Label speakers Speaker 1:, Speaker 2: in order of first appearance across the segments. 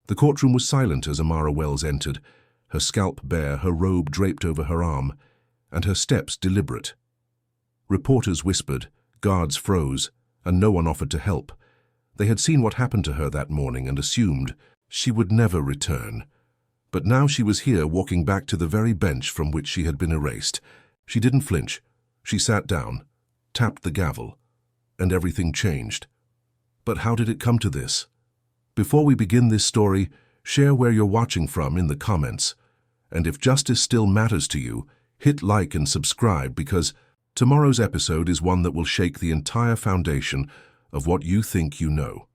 Speaker 1: The courtroom was silent as Amara Wells entered, her scalp bare, her robe draped over her arm, and her steps deliberate. Reporters whispered, guards froze, and no one offered to help. They had seen what happened to her that morning and assumed she would never return. But now she was here, walking back to the very bench from which she had been erased. She didn't flinch. She sat down, tapped the gavel, and everything changed. But how did it come to this? Before we begin this story, share where you're watching from in the comments. And if justice still matters to you, hit like and subscribe, because tomorrow's episode is one that will shake the entire foundation of what you think you know.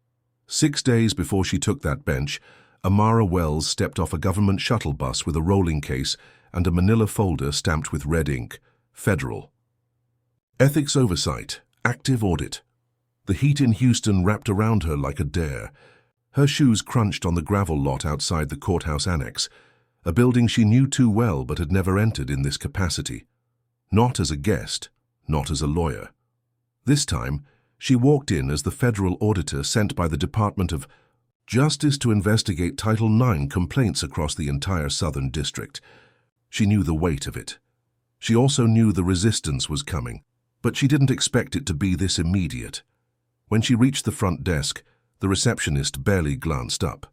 Speaker 1: 6 days before she took that bench, Amara Wells stepped off a government shuttle bus with a rolling case and a manila folder stamped with red ink, Federal. Ethics oversight, active audit. The heat in Houston wrapped around her like a dare. Her shoes crunched on the gravel lot outside the courthouse annex, a building she knew too well but had never entered in this capacity. Not as a guest, not as a lawyer. This time, she walked in as the federal auditor sent by the Department of Justice to investigate Title IX complaints across the entire Southern District. She knew the weight of it. She also knew the resistance was coming, but she didn't expect it to be this immediate. When she reached the front desk, the receptionist barely glanced up.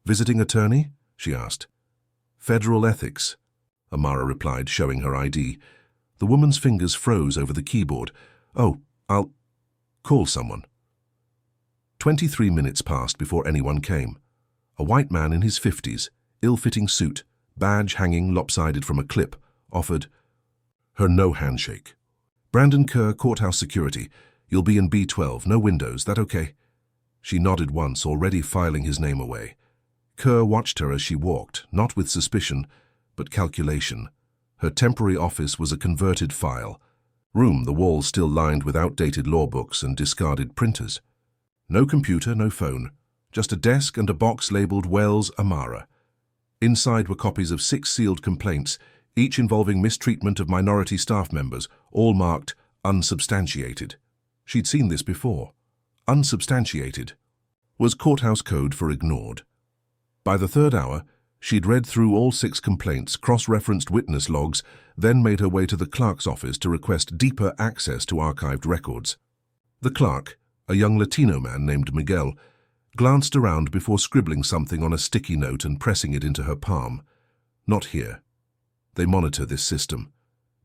Speaker 1: "Visiting attorney?" she asked. "Federal ethics," Amara replied, showing her ID. The woman's fingers froze over the keyboard. "Oh, I'll call someone." 23 minutes passed before anyone came. A white man in his 50s, ill-fitting suit, badge hanging lopsided from a clip, offered her no handshake. "Brandon Kerr, courthouse security. You'll be in B12, no windows, that okay?" She nodded once, already filing his name away. Kerr watched her as she walked, not with suspicion, but calculation. Her temporary office was a converted file room, the walls still lined with outdated law books and discarded printers. No computer, no phone, just a desk and a box labeled Wells Amara. Inside were copies of 6 sealed complaints, each involving mistreatment of minority staff members, all marked unsubstantiated. She'd seen this before. Unsubstantiated was courthouse code for ignored. By the 3rd hour, she'd read through all 6 complaints, cross-referenced witness logs, then made her way to the clerk's office to request deeper access to archived records. The clerk, a young Latino man named Miguel, glanced around before scribbling something on a sticky note and pressing it into her palm. "Not here. They monitor this system.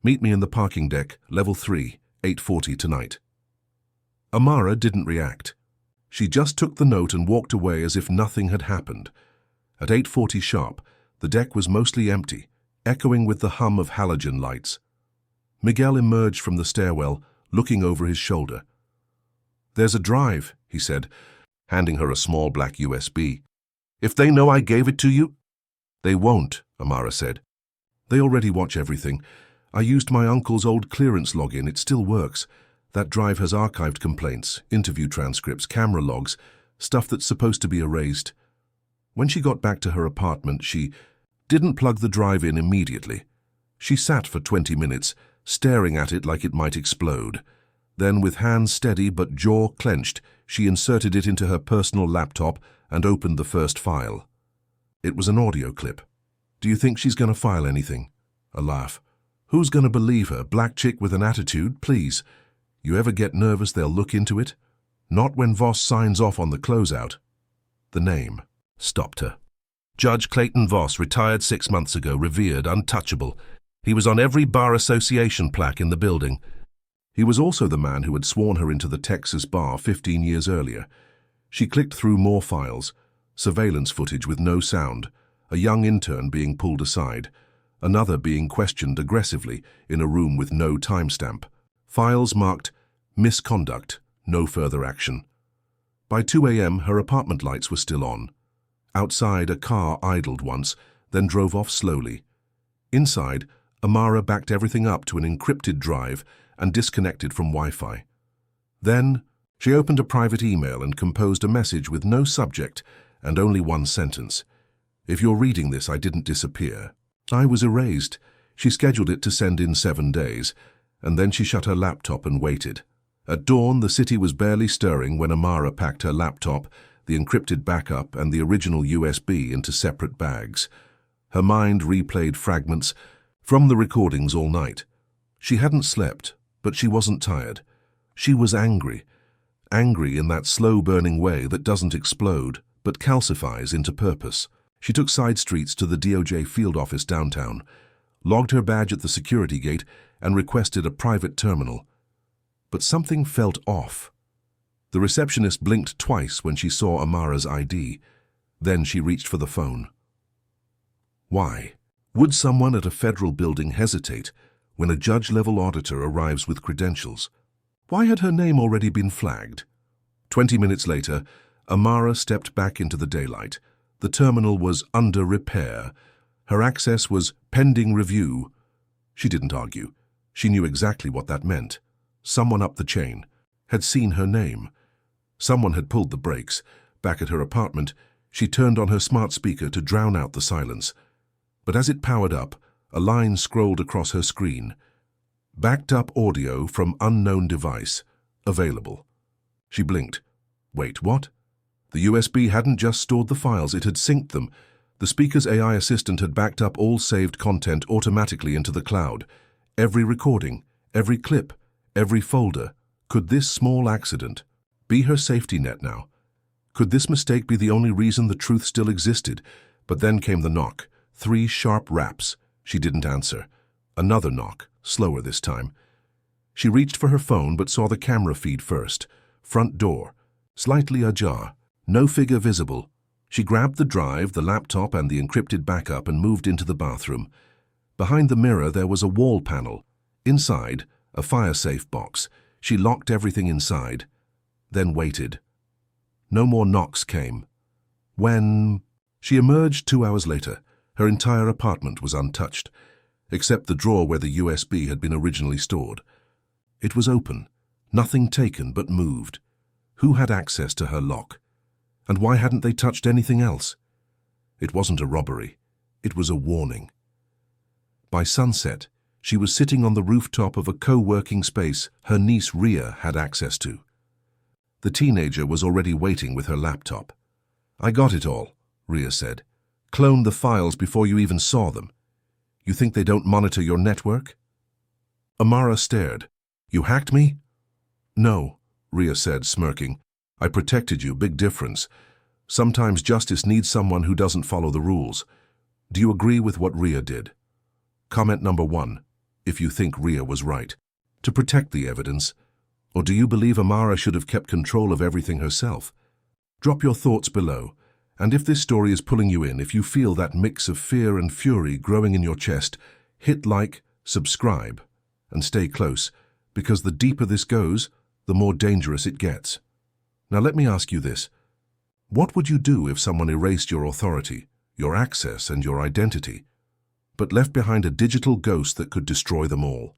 Speaker 1: Meet me in the parking deck, level 3, 8:40 tonight." Amara didn't react. She just took the note and walked away as if nothing had happened. At 8:40 sharp, the deck was mostly empty, echoing with the hum of halogen lights. Miguel emerged from the stairwell, looking over his shoulder. "There's a drive," he said, handing her a small black USB. "If they know I gave it to you?" "They won't," Amara said. "They already watch everything. I used my uncle's old clearance login. It still works. That drive has archived complaints, interview transcripts, camera logs, stuff that's supposed to be erased." When she got back to her apartment, she didn't plug the drive in immediately. She sat for 20 minutes, staring at it like it might explode. Then, with hands steady but jaw clenched, she inserted it into her personal laptop and opened the first file. It was an audio clip. "Do you think she's going to file anything?" A laugh. "Who's going to believe her? Black chick with an attitude? Please. You ever get nervous they'll look into it? Not when Voss signs off on the closeout." The name stopped her. Judge Clayton Voss, retired 6 months ago, revered, untouchable. He was on every bar association plaque in the building. He was also the man who had sworn her into the Texas bar 15 years earlier. She clicked through more files, surveillance footage with no sound, a young intern being pulled aside, another being questioned aggressively in a room with no timestamp. Files marked misconduct, no further action. By 2 a.m., her apartment lights were still on. Outside, a car idled once, then drove off slowly. Inside, Amara backed everything up to an encrypted drive and disconnected from Wi-Fi. Then, she opened a private email and composed a message with no subject and only one sentence. "If you're reading this, I didn't disappear. I was erased." She scheduled it to send in 7 days, and then she shut her laptop and waited. At dawn, the city was barely stirring when Amara packed her laptop, the encrypted backup and the original USB into separate bags. Her mind replayed fragments from the recordings all night. She hadn't slept, but she wasn't tired. She was angry. Angry in that slow-burning way that doesn't explode, but calcifies into purpose. She took side streets to the DOJ field office downtown, logged her badge at the security gate, and requested a private terminal. But something felt off. The receptionist blinked twice when she saw Amara's ID. Then she reached for the phone. Why? Would someone at a federal building hesitate when a judge-level auditor arrives with credentials? Why had her name already been flagged? 20 minutes later, Amara stepped back into the daylight. The terminal was under repair. Her access was pending review. She didn't argue. She knew exactly what that meant. Someone up the chain had seen her name. Someone had pulled the brakes. Back at her apartment, she turned on her smart speaker to drown out the silence. But as it powered up, a line scrolled across her screen. Backed up audio from unknown device. Available. She blinked. Wait, what? The USB hadn't just stored the files, it had synced them. The speaker's AI assistant had backed up all saved content automatically into the cloud. Every recording, every clip, every folder. Could this small accident be her safety net now? Could this mistake be the only reason the truth still existed? But then came the knock. 3 sharp raps. She didn't answer. Another knock, slower this time. She reached for her phone but saw the camera feed first. Front door, slightly ajar. No figure visible. She grabbed the drive, the laptop, and the encrypted backup and moved into the bathroom. Behind the mirror there was a wall panel. Inside, a fire-safe box. She locked everything inside, then waited. No more knocks came. When she emerged 2 hours later, her entire apartment was untouched, except the drawer where the USB had been originally stored. It was open, nothing taken but moved. Who had access to her lock? And why hadn't they touched anything else? It wasn't a robbery. It was a warning. By sunset, she was sitting on the rooftop of a co-working space her niece Ria had access to. The teenager was already waiting with her laptop. "I got it all," Ria said. "Cloned the files before you even saw them. You think they don't monitor your network?" Amara stared. "You hacked me?" "No," Ria said, smirking. "I protected you, big difference. Sometimes justice needs someone who doesn't follow the rules. Do you agree with what Ria did?" Comment number 1, if you think Ria was right, to protect the evidence. Or do you believe Amara should have kept control of everything herself? Drop your thoughts below. And if this story is pulling you in, if you feel that mix of fear and fury growing in your chest, hit like, subscribe, and stay close, because the deeper this goes, the more dangerous it gets. Now let me ask you this. What would you do if someone erased your authority, your access, and your identity, but left behind a digital ghost that could destroy them all?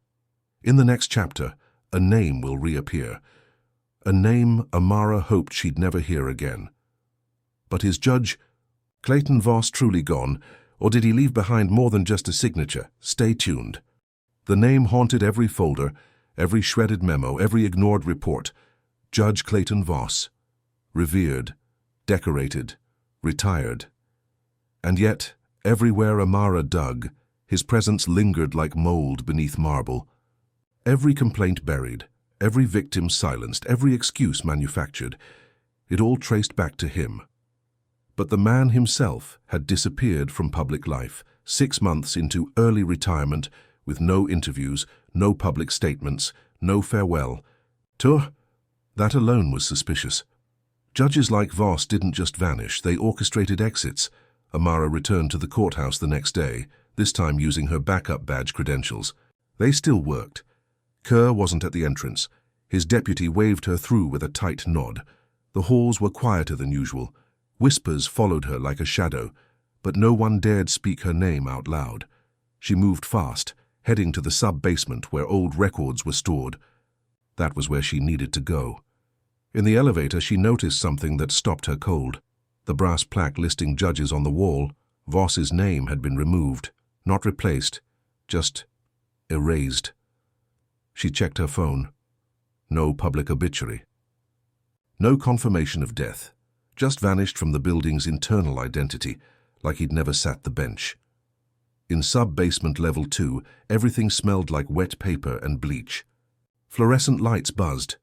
Speaker 1: In the next chapter, a name will reappear. A name Amara hoped she'd never hear again. But is Judge Clayton Voss truly gone, or did he leave behind more than just a signature? Stay tuned. The name haunted every folder, every shredded memo, every ignored report. Judge Clayton Voss. Revered, decorated, retired. And yet, everywhere Amara dug, his presence lingered like mold beneath marble. Every complaint buried, every victim silenced, every excuse manufactured. It all traced back to him. But the man himself had disappeared from public life, 6 months into early retirement, with no interviews, no public statements, no farewell. That alone was suspicious. Judges like Voss didn't just vanish, they orchestrated exits. Amara returned to the courthouse the next day, this time using her backup badge credentials. They still worked. Kerr wasn't at the entrance. His deputy waved her through with a tight nod. The halls were quieter than usual. Whispers followed her like a shadow, but no one dared speak her name out loud. She moved fast, heading to the sub-basement where old records were stored. That was where she needed to go. In the elevator, she noticed something that stopped her cold. The brass plaque listing judges on the wall. Voss's name had been removed, not replaced, just erased. She checked her phone. No public obituary. No confirmation of death. just vanished from the building's internal identity, like he'd never sat the bench. In sub-basement level 2, everything smelled like wet paper and bleach. Fluorescent lights buzzed.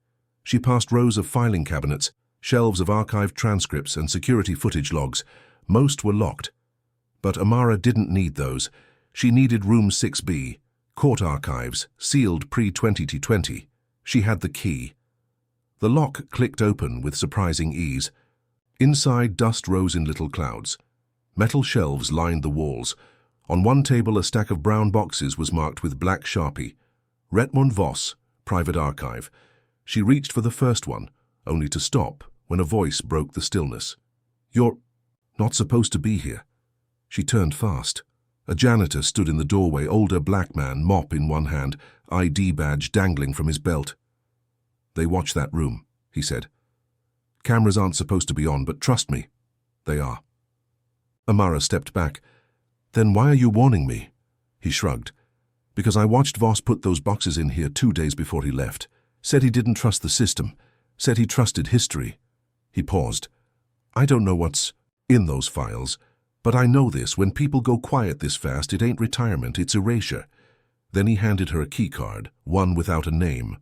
Speaker 1: She passed rows of filing cabinets, shelves of archived transcripts and security footage logs. Most were locked. But Amara didn't need those. She needed room 6B, court archives, sealed pre-2020. She had the key. The lock clicked open with surprising ease. Inside, dust rose in little clouds. Metal shelves lined the walls. On one table, a stack of brown boxes was marked with black Sharpie. Retmund Voss, Private Archive. She reached for the first one, only to stop when a voice broke the stillness. "You're not supposed to be here." She turned fast. A janitor stood in the doorway, older black man, mop in one hand, ID badge dangling from his belt. "They watch that room," he said. "Cameras aren't supposed to be on, but trust me, they are." Amara stepped back. "Then why are you warning me?" He shrugged. "Because I watched Voss put those boxes in here 2 days before he left. Said he didn't trust the system. Said he trusted history." He paused. "I don't know what's in those files, but I know this. When people go quiet this fast, it ain't retirement, it's erasure." Then he handed her a key card, one without a name.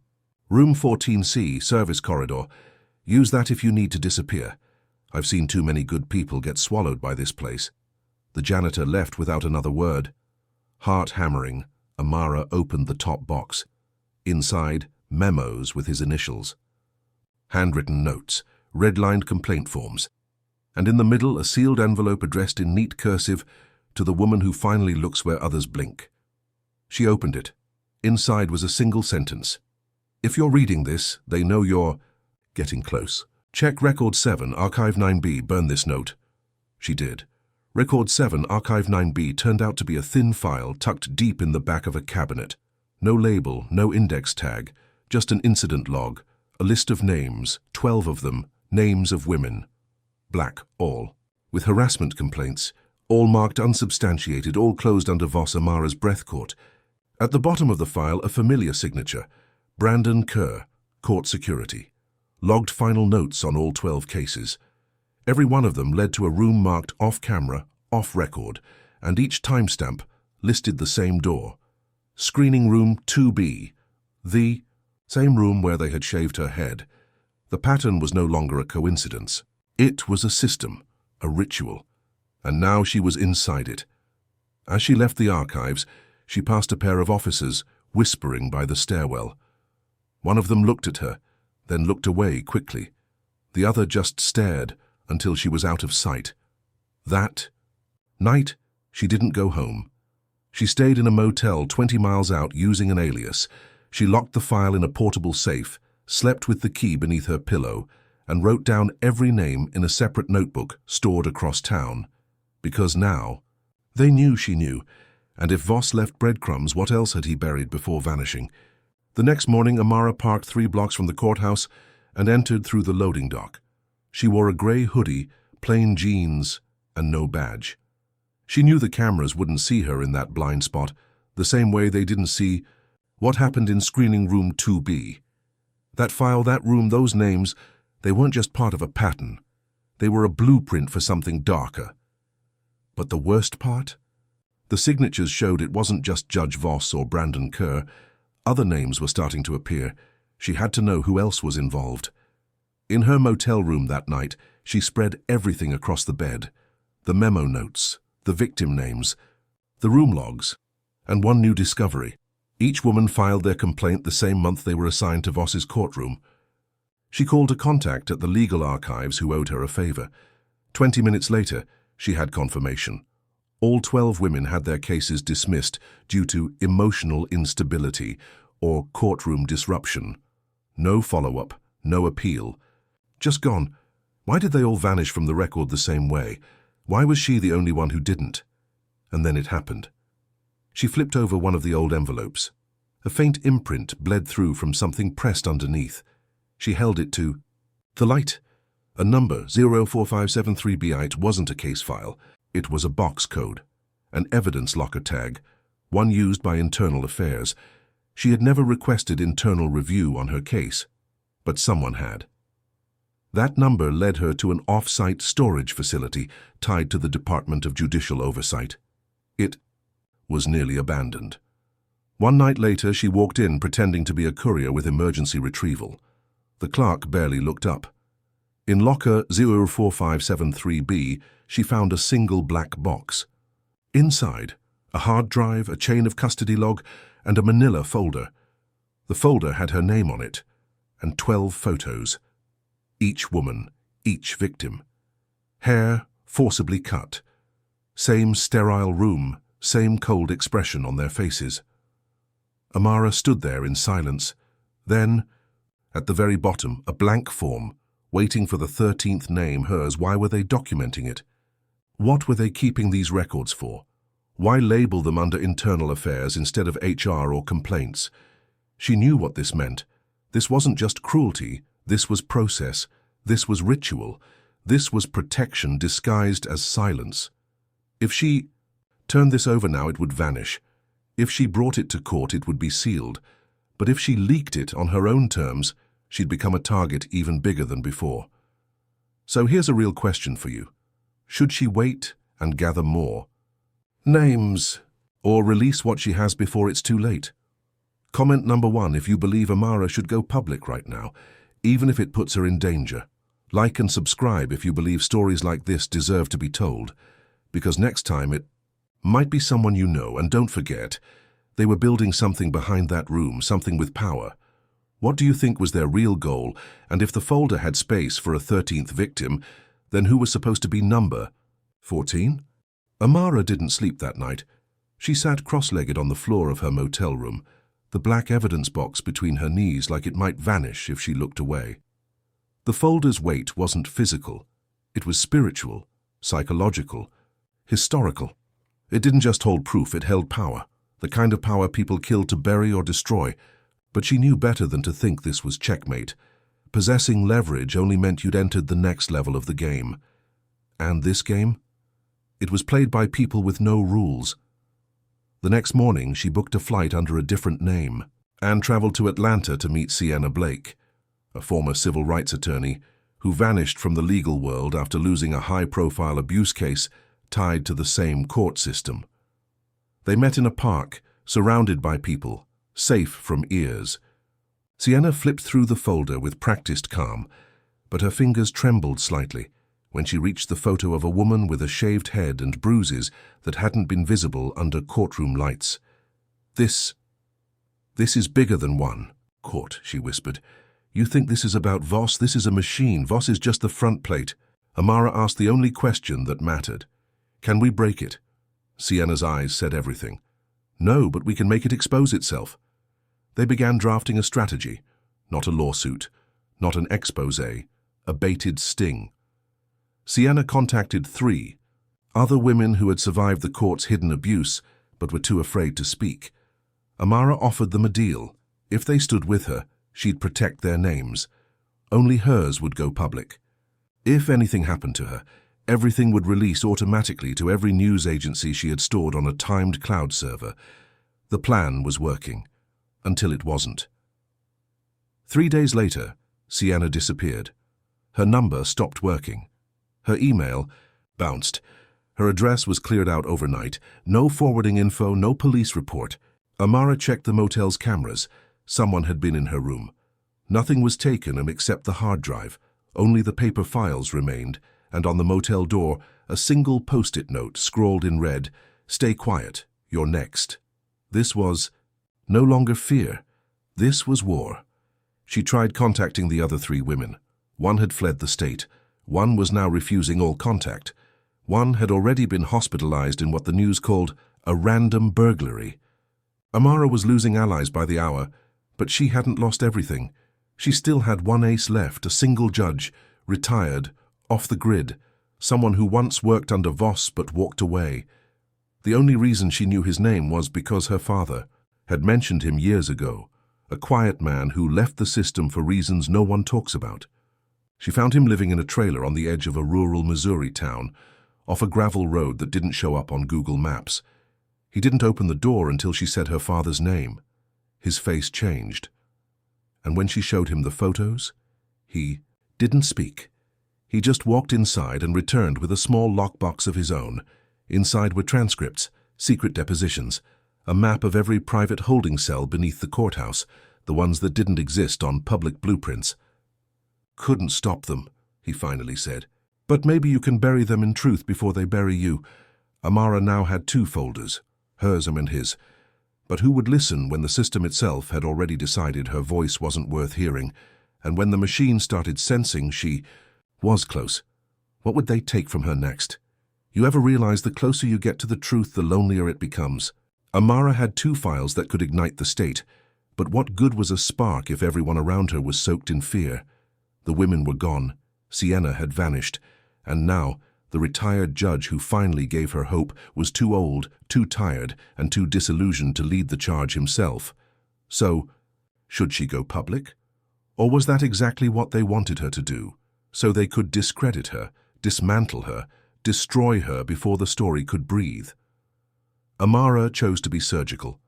Speaker 1: "Room 14C, service corridor. Use that if you need to disappear. I've seen too many good people get swallowed by this place." The janitor left without another word. Heart hammering, Amara opened the top box. Inside, memos with his initials. Handwritten notes, red-lined complaint forms. And in the middle, a sealed envelope addressed in neat cursive to the woman who finally looks where others blink. She opened it. Inside was a single sentence. "If you're reading this, they know you're getting close. Check Record 7, Archive 9B, burn this note." She did. Record 7, Archive 9B turned out to be a thin file tucked deep in the back of a cabinet. No label, no index tag, just an incident log, a list of names, 12 of them, names of women. Black, all. With harassment complaints, all marked unsubstantiated, all closed under Voss Amara's breath court. At the bottom of the file, a familiar signature. Brandon Kerr, Court Security. Logged final notes on all 12 cases. Every one of them led to a room marked off-camera, off-record, and each timestamp listed the same door. Screening room 2B, the same room where they had shaved her head. The pattern was no longer a coincidence. It was a system, a ritual, and now she was inside it. As she left the archives, she passed a pair of officers, whispering by the stairwell. One of them looked at her, then looked away quickly. The other just stared until she was out of sight. That night, she didn't go home. She stayed in a motel 20 miles out using an alias. She locked the file in a portable safe, slept with the key beneath her pillow, and wrote down every name in a separate notebook stored across town. Because now, they knew she knew, and if Voss left breadcrumbs, what else had he buried before vanishing? The next morning, Amara parked 3 blocks from the courthouse and entered through the loading dock. She wore a grey hoodie, plain jeans, and no badge. She knew the cameras wouldn't see her in that blind spot, the same way they didn't see what happened in screening room 2B. That file, that room, those names, they weren't just part of a pattern. They were a blueprint for something darker. But the worst part? The signatures showed it wasn't just Judge Voss or Brandon Kerr. Other names were starting to appear. She had to know who else was involved. In her motel room that night, she spread everything across the bed. The memo notes, the victim names, the room logs, and one new discovery. Each woman filed their complaint the same month they were assigned to Voss's courtroom. She called a contact at the legal archives who owed her a favor. 20 minutes later, she had confirmation. All 12 women had their cases dismissed due to emotional instability or courtroom disruption. No follow-up, no appeal. Just gone. Why did they all vanish from the record the same way? Why was she the only one who didn't? And then it happened. She flipped over one of the old envelopes. A faint imprint bled through from something pressed underneath. She held it to the light. A number, 04573B. It wasn't a case file. It was a box code, an evidence locker tag, one used by Internal Affairs. She had never requested internal review on her case, but someone had. That number led her to an off-site storage facility tied to the Department of Judicial Oversight. It was nearly abandoned. One night later, she walked in pretending to be a courier with emergency retrieval. The clerk barely looked up. In locker 04573B, she found a single black box. Inside, a hard drive, a chain of custody log, and a manila folder. The folder had her name on it, and 12 photos. Each woman, each victim. Hair forcibly cut. Same sterile room, same cold expression on their faces. Amara stood there in silence. Then, at the very bottom, a blank form, waiting for the 13th name, hers. Why were they documenting it? What were they keeping these records for? Why label them under internal affairs instead of HR or complaints? She knew what this meant. This wasn't just cruelty, this was process, this was ritual, this was protection disguised as silence. If she turned this over now, it would vanish. If she brought it to court, it would be sealed. But if she leaked it on her own terms, she'd become a target even bigger than before. So here's a real question for you. Should she wait and gather more names, or release what she has before it's too late? Comment number 1 if you believe Amara should go public right now, even if it puts her in danger. Like and subscribe if you believe stories like this deserve to be told, because next time it might be someone you know. And don't forget, they were building something behind that room, something with power. What do you think was their real goal? And if the folder had space for a 13th victim, then who was supposed to be number 14? Amara didn't sleep that night. She sat cross-legged on the floor of her motel room, the black evidence box between her knees like it might vanish if she looked away. The folder's weight wasn't physical. It was spiritual, psychological, historical. It didn't just hold proof, it held power, the kind of power people kill to bury or destroy. But she knew better than to think this was checkmate. Possessing leverage only meant you'd entered the next level of the game. And this game? It was played by people with no rules. The next morning, she booked a flight under a different name and traveled to Atlanta to meet Sienna Blake, a former civil rights attorney who vanished from the legal world after losing a high-profile abuse case tied to the same court system. They met in a park, surrounded by people, safe from ears. Sienna flipped through the folder with practiced calm, but her fingers trembled slightly when she reached the photo of a woman with a shaved head and bruises that hadn't been visible under courtroom lights. This is bigger than one, court, she whispered. You think this is about Voss? This is a machine. Voss is just the front plate. Amara asked the only question that mattered. Can we break it? Sienna's eyes said everything. No, but we can make it expose itself. They began drafting a strategy, not a lawsuit, not an expose, a baited sting. Sienna contacted 3 other women who had survived the court's hidden abuse but were too afraid to speak. Amara offered them a deal. If they stood with her, she'd protect their names. Only hers would go public. If anything happened to her, everything would release automatically to every news agency she had stored on a timed cloud server. The plan was working, until it wasn't. 3 days later, Sienna disappeared. Her number stopped working. Her email bounced. Her address was cleared out overnight. No forwarding info, no police report. Amara checked the motel's cameras. Someone had been in her room. Nothing was taken except the hard drive. Only the paper files remained, and on the motel door, a single post-it note scrawled in red, "Stay quiet, you're next." This was no longer fear. This was war. She tried contacting the other 3 women. One had fled the state. One was now refusing all contact. One had already been hospitalized in what the news called a random burglary. Amara was losing allies by the hour, but she hadn't lost everything. She still had one ace left, a single judge, retired, off the grid, someone who once worked under Voss but walked away. The only reason she knew his name was because her father had mentioned him years ago, a quiet man who left the system for reasons no one talks about. She found him living in a trailer on the edge of a rural Missouri town, off a gravel road that didn't show up on Google Maps. He didn't open the door until she said her father's name. His face changed. And when she showed him the photos, he Didn't speak. He just walked inside and returned with a small lockbox of his own. Inside were transcripts, secret depositions, a map of every private holding cell beneath the courthouse, the ones that didn't exist on public blueprints. "Couldn't stop them," he finally said. "But maybe you can bury them in truth before they bury you." Amara now had 2 folders, hers and his. But who would listen when the system itself had already decided her voice wasn't worth hearing, and when the machine started sensing she was close? What would they take from her next? You ever realize the closer you get to the truth, the lonelier it becomes? Amara had 2 files that could ignite the state, but what good was a spark if everyone around her was soaked in fear? The women were gone, Sienna had vanished, and now the retired judge who finally gave her hope was too old, too tired, and too disillusioned to lead the charge himself. So, should she go public? Or was that exactly what they wanted her to do, so they could discredit her, dismantle her, destroy her before the story could breathe? Amara chose to be surgical.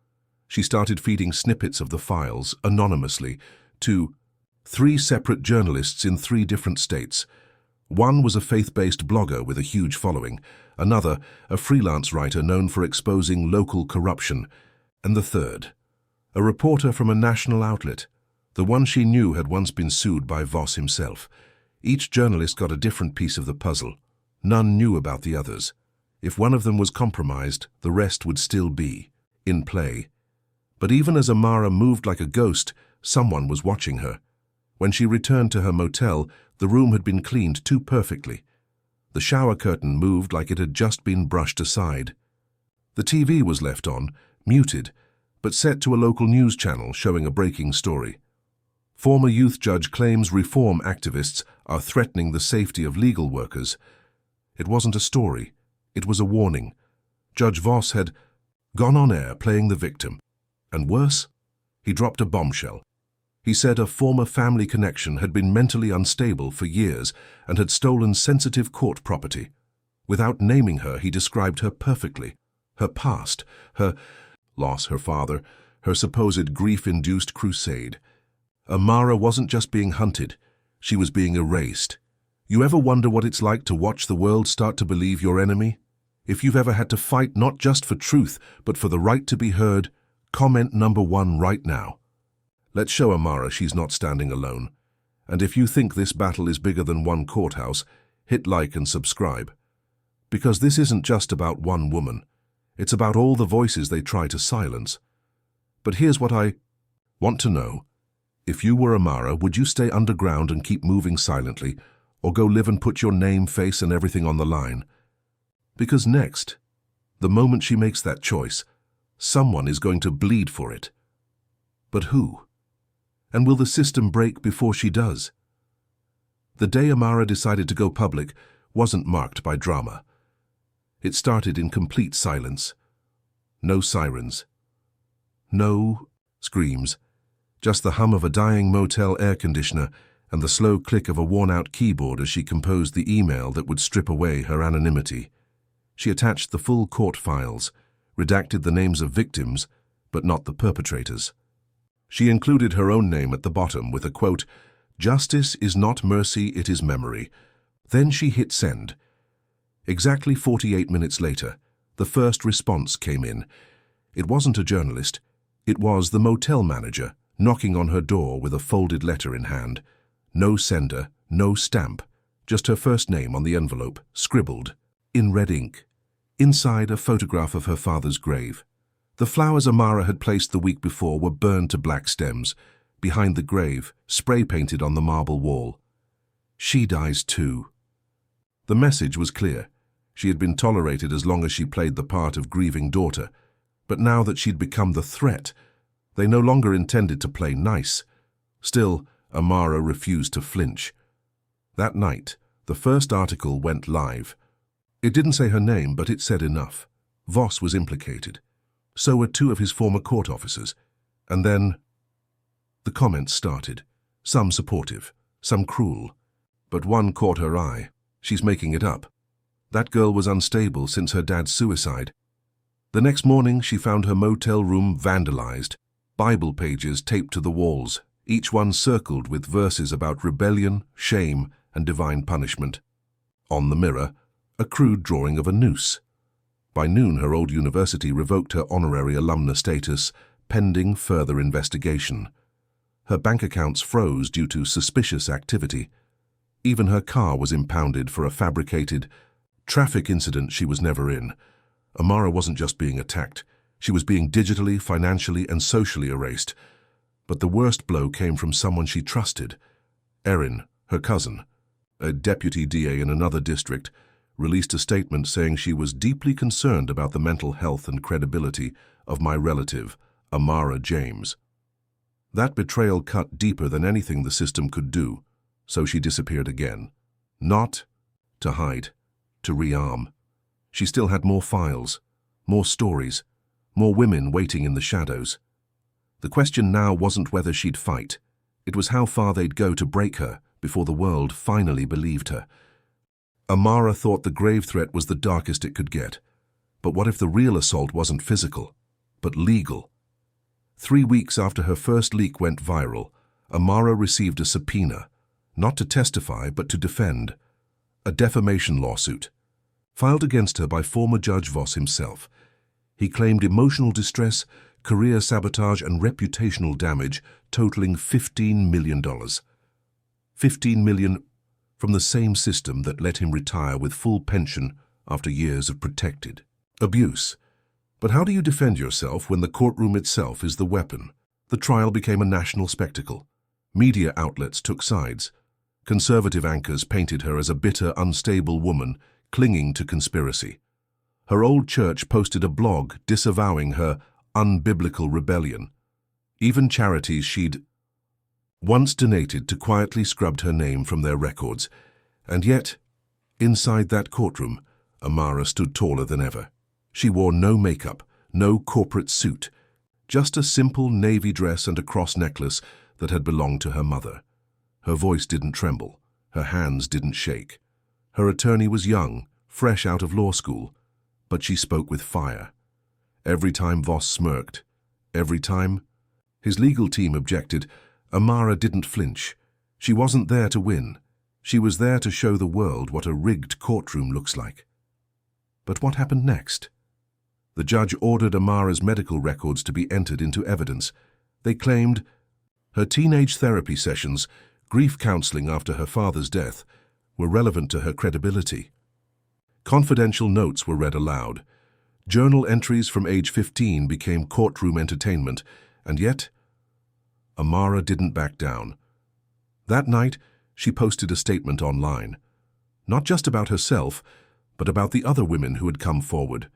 Speaker 1: She started feeding snippets of the files, anonymously, to 3 separate journalists in 3 different states. One was a faith-based blogger with a huge following, another a freelance writer known for exposing local corruption, and the third, a reporter from a national outlet. The one she knew had once been sued by Voss himself. Each journalist got a different piece of the puzzle. None knew about the others. If one of them was compromised, the rest would still be in play. But even as Amara moved like a ghost, someone was watching her. When she returned to her motel, the room had been cleaned too perfectly. The shower curtain moved like it had just been brushed aside. The TV was left on, muted, but set to a local news channel showing a breaking story. Former youth judge claims reform activists are threatening the safety of legal workers. It wasn't a story, it was a warning. Judge Voss had gone on air playing the victim. And worse, he dropped a bombshell. He said a former family connection had been mentally unstable for years and had stolen sensitive court property. Without naming her, he described her perfectly. Her past, her loss, her father, her supposed grief-induced crusade. Amara wasn't just being hunted, she was being erased. You ever wonder what it's like to watch the world start to believe your enemy? If you've ever had to fight not just for truth, but for the right to be heard, comment number 1 right now. Let's show Amara she's not standing alone. And if you think this battle is bigger than one courthouse, hit like and subscribe. Because this isn't just about one woman. It's about all the voices they try to silence. But here's what I want to know. If you were Amara, would you stay underground and keep moving silently, or go live and put your name, face, and everything on the line? Because next, the moment she makes that choice, someone is going to bleed for it. But who? And will the system break before she does? The day Amara decided to go public wasn't marked by drama. It started in complete silence. No sirens. No screams. Just the hum of a dying motel air conditioner and the slow click of a worn-out keyboard as she composed the email that would strip away her anonymity. She attached the full court files, redacted the names of victims, but not the perpetrators. She included her own name at the bottom with a quote, "Justice is not mercy, it is memory." Then she hit send. Exactly 48 minutes later, the first response came in. It wasn't a journalist. It was the motel manager, knocking on her door with a folded letter in hand. No sender, no stamp, just her first name on the envelope, scribbled, in red ink. Inside, a photograph of her father's grave. The flowers Amara had placed the week before were burned to black stems. Behind the grave, spray-painted on the marble wall. She dies too. The message was clear. She had been tolerated as long as she played the part of grieving daughter. But now that she'd become the threat, they no longer intended to play nice. Still, Amara refused to flinch. That night, the first article went live. It didn't say her name, but it said enough. Voss was implicated. So were 2 of his former court officers. And then the comments started. Some supportive, some cruel. But one caught her eye. She's making it up. That girl was unstable since her dad's suicide. The next morning, she found her motel room vandalized, Bible pages taped to the walls, each one circled with verses about rebellion, shame, and divine punishment. On the mirror, a crude drawing of a noose. By noon, her old university revoked her honorary alumna status, pending further investigation. Her bank accounts froze due to suspicious activity. Even her car was impounded for a fabricated traffic incident she was never in. Amara wasn't just being attacked. She was being digitally, financially, and socially erased. But the worst blow came from someone she trusted. Erin, her cousin, a deputy DA in another district, released a statement saying she was deeply concerned about the mental health and credibility of my relative, Amara James. That betrayal cut deeper than anything the system could do, so she disappeared again. Not to hide, to rearm. She still had more files, more stories, more women waiting in the shadows. The question now wasn't whether she'd fight. It was how far they'd go to break her before the world finally believed her. Amara thought the grave threat was the darkest it could get. But what if the real assault wasn't physical, but legal? 3 weeks after her first leak went viral, Amara received a subpoena, not to testify but to defend, a defamation lawsuit, filed against her by former Judge Voss himself. He claimed emotional distress, career sabotage, and reputational damage totaling $15 million. $15 million from the same system that let him retire with full pension after years of protected abuse. But how do you defend yourself when the courtroom itself is the weapon? The trial became a national spectacle. Media outlets took sides. Conservative anchors painted her as a bitter, unstable woman clinging to conspiracy. Her old church posted a blog disavowing her unbiblical rebellion. Even charities she'd once donated to quietly scrubbed her name from their records. And yet, inside that courtroom, Amara stood taller than ever. She wore no makeup, no corporate suit, just a simple navy dress and a cross necklace that had belonged to her mother. Her voice didn't tremble, her hands didn't shake. Her attorney was young, fresh out of law school, but she spoke with fire. Every time Voss smirked, every time his legal team objected, Amara didn't flinch. She wasn't there to win. She was there to show the world what a rigged courtroom looks like. But what happened next? The judge ordered Amara's medical records to be entered into evidence. They claimed her teenage therapy sessions, grief counseling after her father's death, were relevant to her credibility. Confidential notes were read aloud. Journal entries from age 15 became courtroom entertainment, and yet Amara didn't back down. That night, she posted a statement online, not just about herself, but about the other women who had come forward.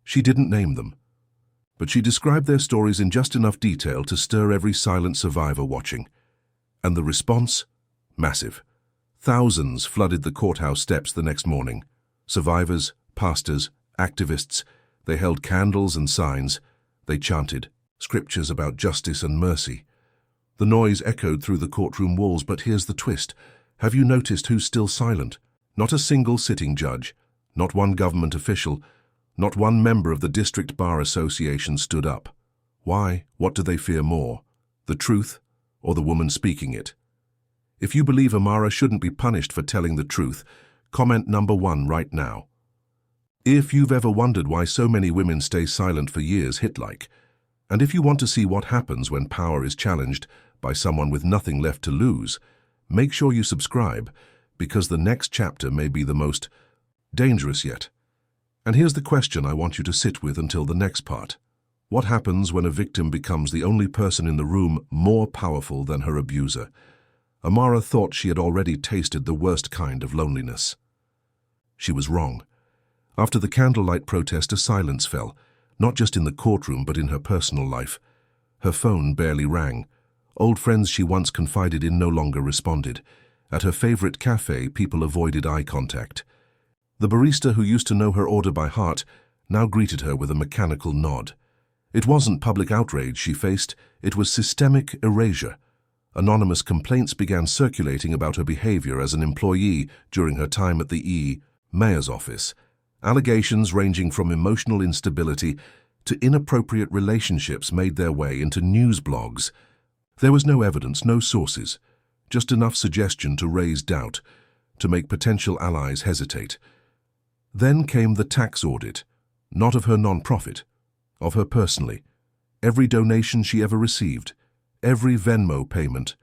Speaker 1: She didn't name them, but she described their stories in just enough detail to stir every silent survivor watching. And the response? Massive. Thousands flooded the courthouse steps the next morning. Survivors, pastors, activists. They held candles and signs. They chanted scriptures about justice and mercy. The noise echoed through the courtroom walls, but here's the twist. Have you noticed who's still silent? Not a single sitting judge, not one government official, not one member of the District Bar Association stood up. Why? What do they fear more? The truth or the woman speaking it? If you believe Amara shouldn't be punished for telling the truth, comment number 1 right now. If you've ever wondered why so many women stay silent for years, hit like. And if you want to see what happens when power is challenged by someone with nothing left to lose, make sure you subscribe, because the next chapter may be the most dangerous yet. And here's the question I want you to sit with until the next part. What happens when a victim becomes the only person in the room more powerful than her abuser? Amara thought she had already tasted the worst kind of loneliness. She was wrong. After the candlelight protest, a silence fell, not just in the courtroom but in her personal life. Her phone barely rang. Old friends she once confided in no longer responded. At her favorite cafe, people avoided eye contact. The barista who used to know her order by heart now greeted her with a mechanical nod. It wasn't public outrage she faced, it was systemic erasure. Anonymous complaints began circulating about her behavior as an employee during her time at the mayor's office. Allegations ranging from emotional instability to inappropriate relationships made their way into news blogs. There was no evidence, no sources, just enough suggestion to raise doubt, to make potential allies hesitate. Then came the tax audit, not of her non-profit, of her personally. Every donation she ever received, every Venmo payment,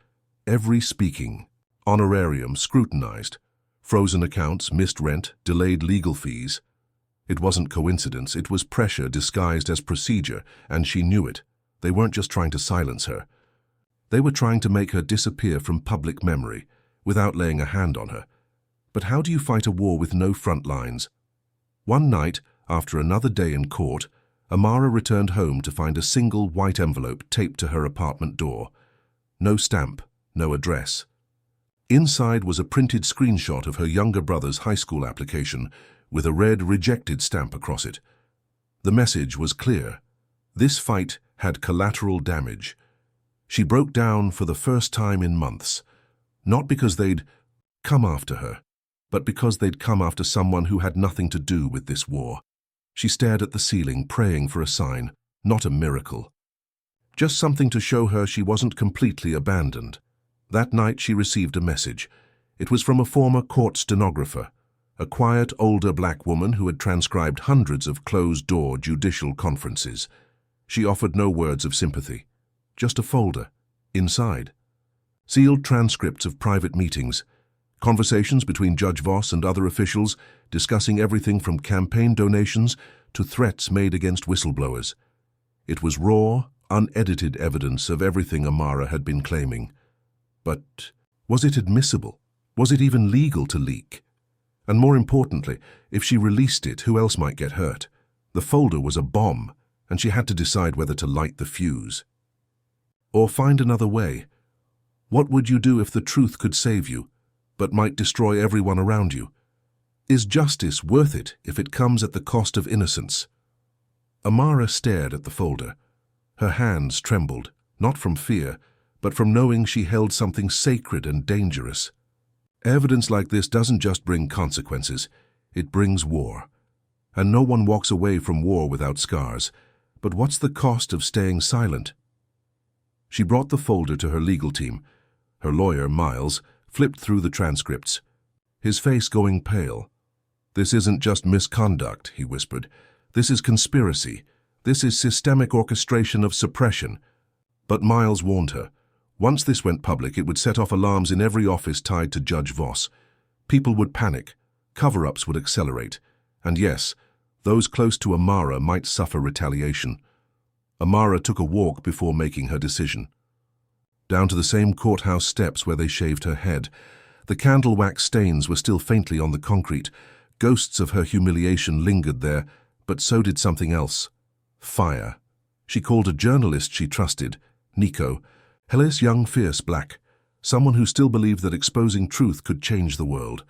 Speaker 1: every speaking honorarium scrutinized, frozen accounts, missed rent, delayed legal fees. It wasn't coincidence, it was pressure disguised as procedure, and she knew it. They weren't just trying to silence her. They were trying to make her disappear from public memory, without laying a hand on her. But how do you fight a war with no front lines? One night, after another day in court, Amara returned home to find a single white envelope taped to her apartment door. No stamp, no address. Inside was a printed screenshot of her younger brother's high school application with a red rejected stamp across it. The message was clear. This fight had collateral damage. She broke down for the first time in months, not because they'd come after her, but because they'd come after someone who had nothing to do with this war. She stared at the ceiling, praying for a sign, not a miracle. Just something to show her she wasn't completely abandoned. That night she received a message. It was from a former court stenographer, a quiet, older black woman who had transcribed hundreds of closed-door judicial conferences. She offered no words of sympathy, just a folder, inside. Sealed transcripts of private meetings, conversations between Judge Voss and other officials discussing everything from campaign donations to threats made against whistleblowers. It was raw, unedited evidence of everything Amara had been claiming. But was it admissible? Was it even legal to leak? And more importantly, if she released it, who else might get hurt? The folder was a bomb, and she had to decide whether to light the fuse. Or find another way. What would you do if the truth could save you, but might destroy everyone around you? Is justice worth it if it comes at the cost of innocence? Amara stared at the folder. Her hands trembled, not from fear, but from knowing she held something sacred and dangerous. Evidence like this doesn't just bring consequences, it brings war. And no one walks away from war without scars. But what's the cost of staying silent? She brought the folder to her legal team. Her lawyer, Miles, flipped through the transcripts, his face going pale. "This isn't just misconduct," he whispered. "This is conspiracy. This is systemic orchestration of suppression." But Miles warned her. Once this went public, it would set off alarms in every office tied to Judge Voss. People would panic, cover-ups would accelerate, and yes, those close to Amara might suffer retaliation. Amara took a walk before making her decision. Down to the same courthouse steps where they shaved her head. The candle wax stains were still faintly on the concrete. Ghosts of her humiliation lingered there, but so did something else. Fire. She called a journalist she trusted, Nico, Hellis young fierce black, someone who still believed that exposing truth could change the world.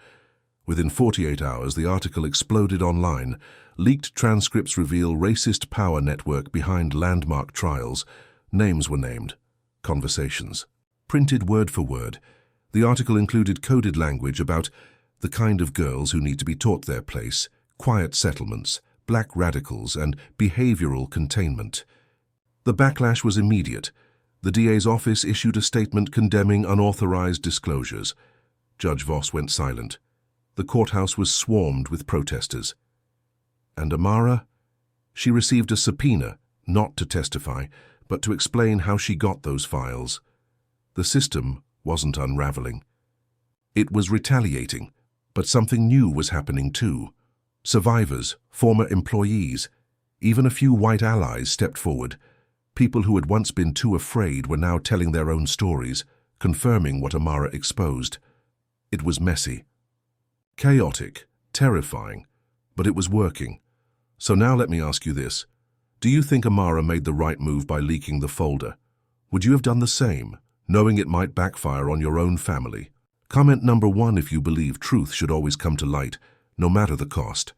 Speaker 1: Within 48 hours, the article exploded online. Leaked transcripts reveal racist power network behind landmark trials. Names were named. Conversations. Printed word for word. The article included coded language about the kind of girls who need to be taught their place, quiet settlements, black radicals, and behavioral containment. The backlash was immediate. The DA's office issued a statement condemning unauthorized disclosures. Judge Voss went silent. The courthouse was swarmed with protesters. And Amara? She received a subpoena, not to testify, but to explain how she got those files. The system wasn't unraveling. It was retaliating, but something new was happening too. Survivors, former employees, even a few white allies stepped forward. People who had once been too afraid were now telling their own stories, confirming what Amara exposed. It was messy, chaotic, terrifying, but it was working. So now let me ask you this. Do you think Amara made the right move by leaking the folder? Would you have done the same, knowing it might backfire on your own family? Comment number 1 if you believe truth should always come to light, no matter the cost.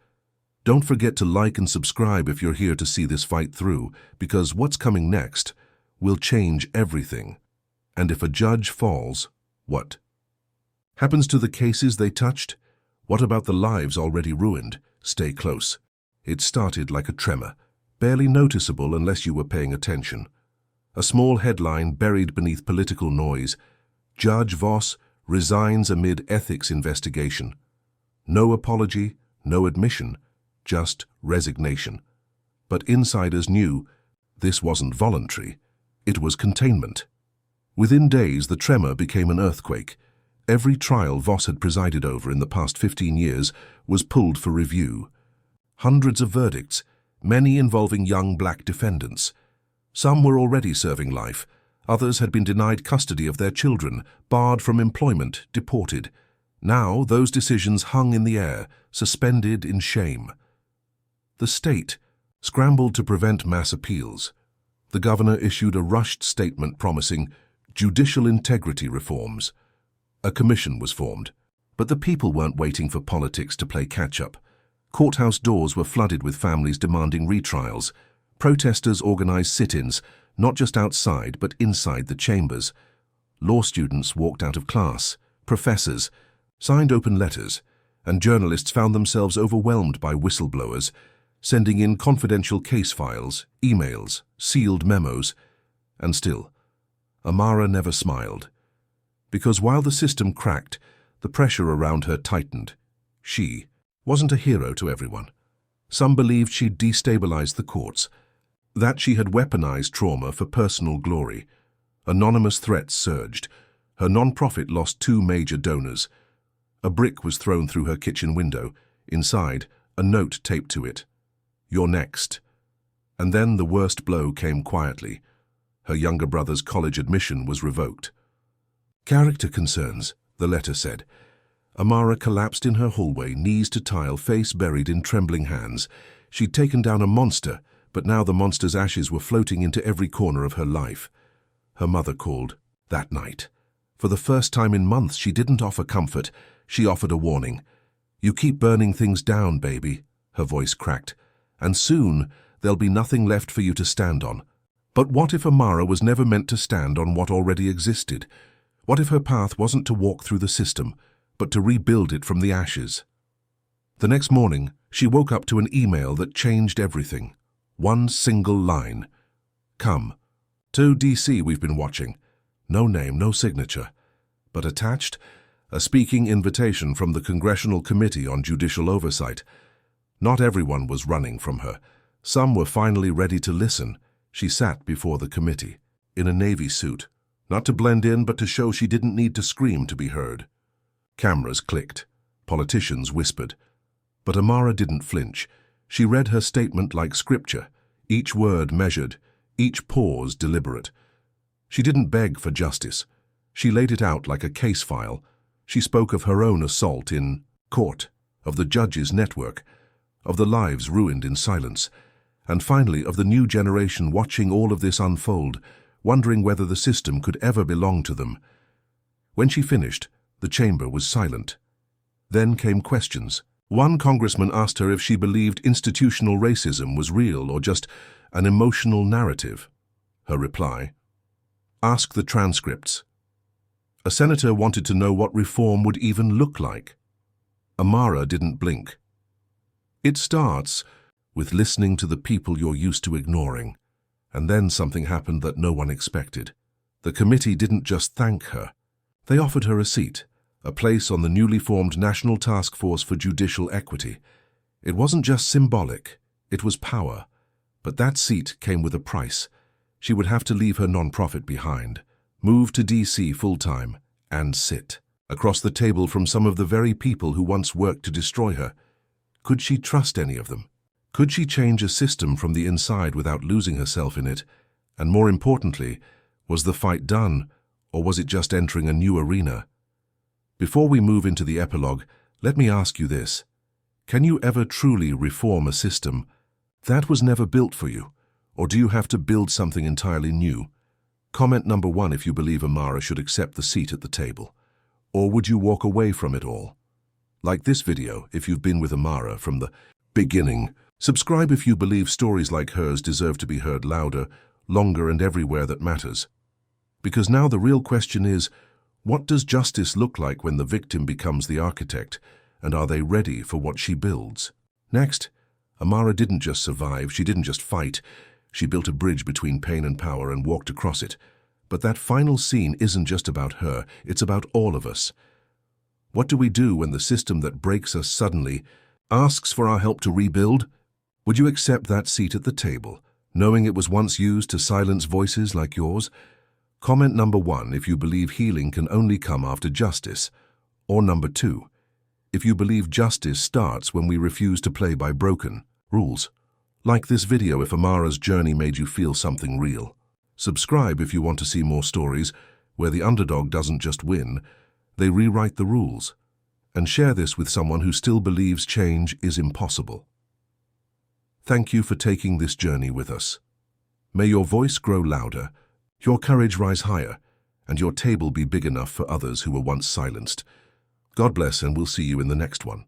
Speaker 1: Don't forget to like and subscribe if you're here to see this fight through, because what's coming next will change everything. And if a judge falls, what happens to the cases they touched? What about the lives already ruined? Stay close. It started like a tremor, barely noticeable unless you were paying attention. A small headline buried beneath political noise. Judge Voss resigns amid ethics investigation. No apology, no admission, just resignation. But insiders knew this wasn't voluntary. It was containment. Within days, the tremor became an earthquake. Every trial Voss had presided over in the past 15 years was pulled for review. Hundreds of verdicts, many involving young black defendants. Some were already serving life. Others had been denied custody of their children, barred from employment, deported. Now those decisions hung in the air, suspended in shame. The state scrambled to prevent mass appeals. The governor issued a rushed statement promising judicial integrity reforms. A commission was formed. But the people weren't waiting for politics to play catch-up. Courthouse doors were flooded with families demanding retrials. Protesters organized sit-ins, not just outside but inside the chambers. Law students walked out of class. Professors signed open letters, and journalists found themselves overwhelmed by whistleblowers, sending in confidential case files, emails, sealed memos. And still, Amara never smiled. Because while the system cracked, the pressure around her tightened. She wasn't a hero to everyone. Some believed she'd destabilized the courts, that she had weaponized trauma for personal glory. Anonymous threats surged. Her non-profit lost 2 major donors. A brick was thrown through her kitchen window. Inside, a note taped to it. "You're next." And then the worst blow came quietly. Her younger brother's college admission was revoked. "Character concerns," the letter said. Amara collapsed in her hallway, knees to tile, face buried in trembling hands. She'd taken down a monster, but now the monster's ashes were floating into every corner of her life. Her mother called that night. For the first time in months, she didn't offer comfort. She offered a warning. "You keep burning things down, baby," her voice cracked. "And soon, there'll be nothing left for you to stand on." But what if Amara was never meant to stand on what already existed? What if her path wasn't to walk through the system, but to rebuild it from the ashes? The next morning, she woke up to an email that changed everything. One single line. "Come. To DC we've been watching." No name, no signature. But attached, a speaking invitation from the Congressional Committee on Judicial Oversight. Not everyone was running from her. Some were finally ready to listen. She sat before the committee, in a navy suit, not to blend in but to show she didn't need to scream to be heard. Cameras clicked. Politicians whispered. But Amara didn't flinch. She read her statement like scripture, each word measured, each pause deliberate. She didn't beg for justice. She laid it out like a case file. She spoke of her own assault in court, of the judges' network, of the lives ruined in silence, and finally of the new generation watching all of this unfold, wondering whether the system could ever belong to them. When she finished, the chamber was silent. Then came questions. One congressman asked her if she believed institutional racism was real or just an emotional narrative. Her reply: "Ask the transcripts." A senator wanted to know what reform would even look like. Amara didn't blink. It starts with listening to the people you're used to ignoring. And then something happened that no one expected. The committee didn't just thank her. They offered her a seat, a place on the newly formed National Task Force for Judicial Equity. It wasn't just symbolic, it was power. But that seat came with a price. She would have to leave her nonprofit behind, move to DC full-time, and sit across the table from some of the very people who once worked to destroy her. Could she trust any of them? Could she change a system from the inside without losing herself in it? And more importantly, was the fight done, or was it just entering a new arena? Before we move into the epilogue, let me ask you this. Can you ever truly reform a system that was never built for you? Or do you have to build something entirely new? Comment number 1 if you believe Amara should accept the seat at the table. Or would you walk away from it all? Like this video if you've been with Amara from the beginning. Subscribe if you believe stories like hers deserve to be heard louder, longer, and everywhere that matters. Because now the real question is, what does justice look like when the victim becomes the architect, and are they ready for what she builds? Next, Amara didn't just survive, she didn't just fight. She built a bridge between pain and power and walked across it. But that final scene isn't just about her, it's about all of us. What do we do when the system that breaks us suddenly asks for our help to rebuild? Would you accept that seat at the table, knowing it was once used to silence voices like yours? Comment number 1 if you believe healing can only come after justice, or number 2, if you believe justice starts when we refuse to play by broken rules. Like this video if Amara's journey made you feel something real. Subscribe if you want to see more stories where the underdog doesn't just win, they rewrite the rules. And share this with someone who still believes change is impossible. Thank you for taking this journey with us. May your voice grow louder, your courage rise higher, and your table be big enough for others who were once silenced. God bless, and we'll see you in the next one.